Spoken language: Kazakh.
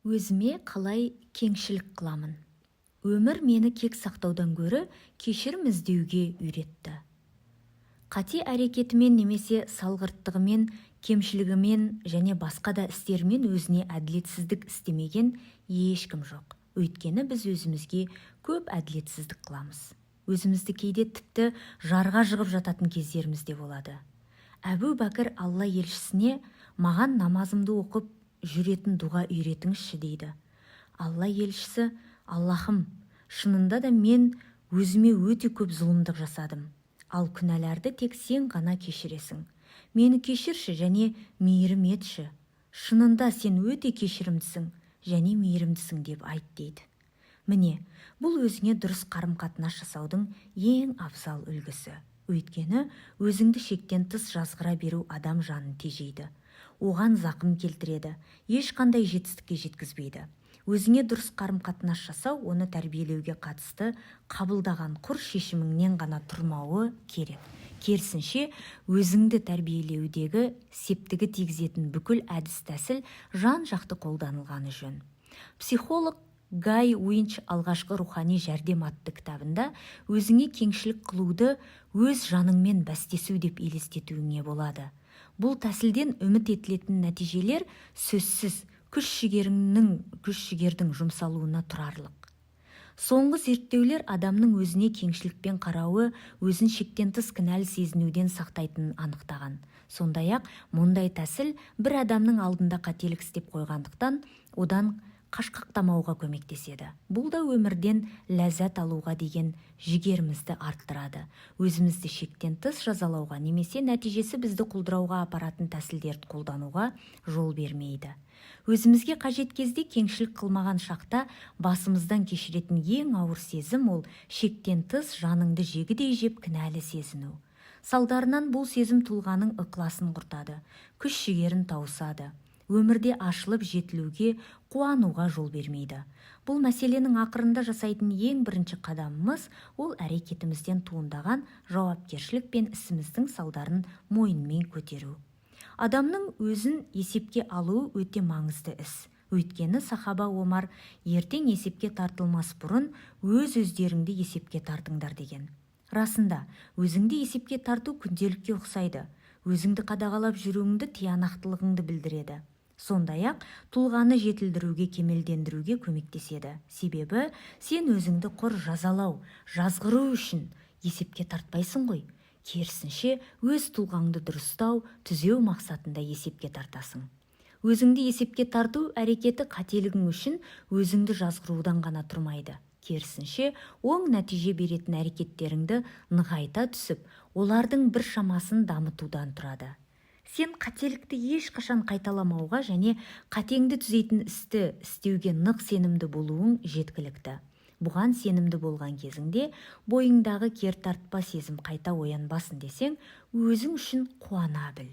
Өзіме қалай кеңшілік қыламын? Өмір мені кек сақтаудан гөрі кешірім іздеуге үйретті. Қате әрекетімен немесе салғырттығымен, кемшілігімен және басқа да істермен өзіне әділетсіздік істемеген ешкім жоқ. Өйткені біз өзімізге көп әділетсіздік қыламыз. Өзімізді кейде тіпті жарға жығып жататын кездеріміз де болады. Әбу Бәкір Алла елшісіне маған намазымды оқып жүретін дұға үйретіңізші дейді. Алла елшісі: Аллахым, шынында да мен өзіме өте көп зұлымдық жасадым. Ал күнәларды тек сен ғана кешіресің. Мені кешірші және мейірім етші. Шынында сен өте кешірімдісің және мейірімдісің деп айт дейді. Міне, бұл өзіңе дұрыс қарым-қатынас жасаудың ең абзал үлгісі. Өйткені өзіңді шектен тыс жазғыра беру адам жанын тежейді. Оған зақым келтіреді, ешқандай жетістікке жеткізбейді. Өзіңе дұрыс қарым-қатынас жасау оны тәрбиелеуге қатысты қабылдаған құр шешіміңнен ғана тұрмауы керек. Керісінше, өзіңді тәрбиелеудегі септігі тигізетін бүкіл әдіс-тәсіл жан-жақты қолданылғаны жөн. Психолог Гай Уинч алғашқы рухани жәрдем атты кітабында өзіңе кеңшілік қылуды өз жаныңмен бәстесу деп елестетуіңе болады. Бұл тәсілден үміт етілетін нәтижелер сөзсіз күш-жігердің жұмсалуына тұрарлық. Соңғы зерттеулер адамның өзіне кеңшілікпен қарауы өзін шектен тыс кінәлі сезінуден сақтайтынын анықтаған. Сондай-ақ мұндай тәсіл бір адамның алдында қателік істеп қойғандықтан одан қашқақтамауға көмектеседі. Бұл да өмірден ләззат алуға деген жігерімізді арттырады. Өзімізді шектен тыс жазалауға немесе нәтижесі бізді құлдырауға апаратын тәсілдерді қолдануға жол бермейді. Өзімізге қажет кезде кеңшілік қылмаған шақта басымыздан кешіретін ең ауыр сезім ол шектен тыс жаныңды жегідей жеп кінәлі сезіну. Салдарынан бұл сезім тұлғаның ықыласын құртады, күш-жігерін тауысады. Өмірде ашылып жетілуге, қуануға жол бермейді. Бұл мәселенің ақырында жасайтын ең бірінші қадамымыз ол әрекетімізден туындаған жауапкершілік пен ісіміздің салдарын мойынмен көтеру. Адамның өзін есепке алуы өте маңызды іс. Өйткені сахаба Омар ертең есепке тартылмас бұрын өз-өздеріңді есепке тартыңдар деген. Расында, өзіңді есепке тарту күнделікке ұқсайды. Өзіңді қадағалап жүруіңді тиянақтылығыңды білдіреді. Сондай-ақ тұлғаны жетілдіруге, кемелдендіруге көмектеседі. Себебі сен өзіңді құр жазалау, жазғыру үшін есепке тартпайсың ғой. Керісінше өз тұлғаңды дұрыстау, түзеу мақсатында есепке тартасың. Өзіңді есепке тарту әрекеті қателігің үшін өзіңді жазғырудан ғана тұрмайды. Керісінше, оң нәтиже беретін әрекеттеріңді нығайта түсіп, олардың бір шамасын дамытудан тұрады. Сен қателікті ешқашан қайталамауға және қатеңді түзейтін істі істеуге нық сенімді болуың жеткілікті. Бұған сенімді болған кезіңде бойыңдағы кертартпа сезім қайта оянбасын десең, өзің үшін қуана біл.